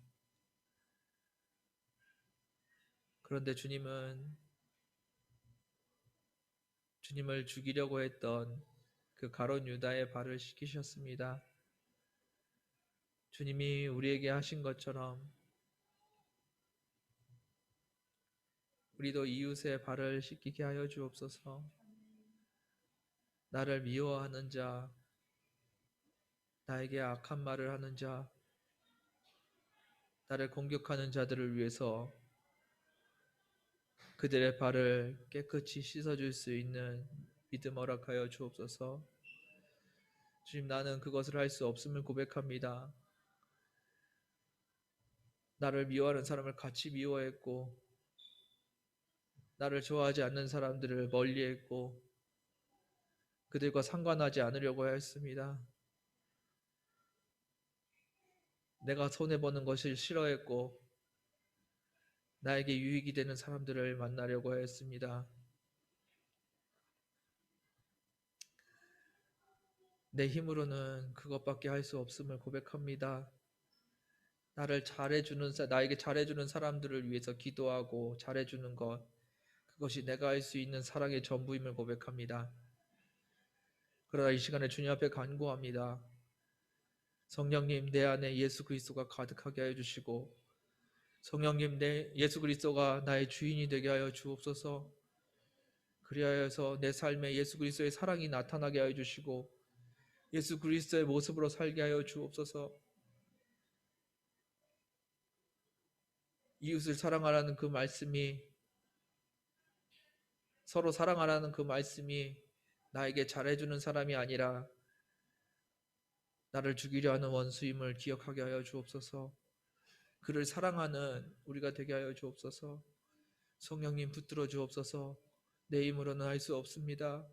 그런데 주님은 주님을 죽이려고 했던 그 가룟 유다의 발을 씻기셨습니다. 주님이 우리에게 하신 것처럼 우리도 이웃의 발을 씻기게 하여 주옵소서. 나를 미워하는 자, 나에게 악한 말을 하는 자, 나를 공격하는 자들을 위해서 그들의 발을 깨끗이 씻어줄 수 있는 믿음 허락하여 주옵소서. 주님, 나는 그것을 할 수 없음을 고백합니다. 나를 미워하는 사람을 같이 미워했고, 나를 좋아하지 않는 사람들을 멀리했고, 그들과 상관하지 않으려고 했습니다. 내가 손해보는 것을 싫어했고, 나에게 유익이 되는 사람들을 만나려고 했습니다. 내 힘으로는 그것밖에 할 수 없음을 고백합니다. 나에게 잘해주는 사람들을 위해서 기도하고 잘해주는 것, 그것이 내가 할 수 있는 사랑의 전부임을 고백합니다. 그러나 이 시간에 주님 앞에 간구합니다. 성령님, 내 안에 예수 그리스도가 가득하게 하여 주시고, 성령님, 내 예수 그리스도가 나의 주인이 되게 하여 주옵소서. 그리하여서 내 삶에 예수 그리스도의 사랑이 나타나게 하여 주시고, 예수 그리스도의 모습으로 살게 하여 주옵소서. 이웃을 사랑하라는 그 말씀이, 서로 사랑하라는 그 말씀이 나에게 잘해주는 사람이 아니라 나를 죽이려 하는 원수임을 기억하게 하여 주옵소서. 그를 사랑하는 우리가 되게 하여 주옵소서. 성령님 붙들어 주옵소서. 내 힘으로는 할 수 없습니다.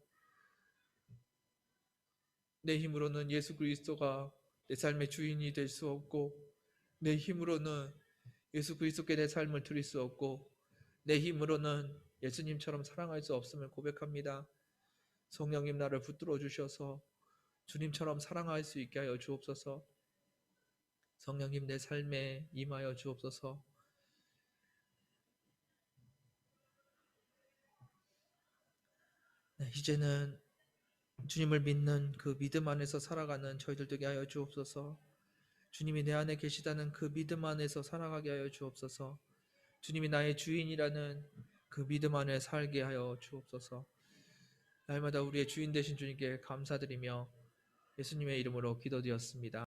내 힘으로는 예수 그리스도가 내 삶의 주인이 될 수 없고, 내 힘으로는 예수 그리스도께 내 삶을 드릴 수 없고, 내 힘으로는 예수님처럼 사랑할 수 없음을 고백합니다. 성령님, 나를 붙들어 주셔서 주님처럼 사랑할 수 있게 하여 주옵소서. 성령님, 내 삶에 임하여 주옵소서. 네, 이제는 주님을 믿는 그 믿음 안에서 살아가는 저희들 되게 하여 주옵소서. 주님이 내 안에 계시다는 그 믿음 안에서 살아가게 하여 주옵소서. 주님이 나의 주인이라는 그 믿음 안에 살게 하여 주옵소서. 날마다 우리의 주인 되신 주님께 감사드리며 예수님의 이름으로 기도드렸습니다.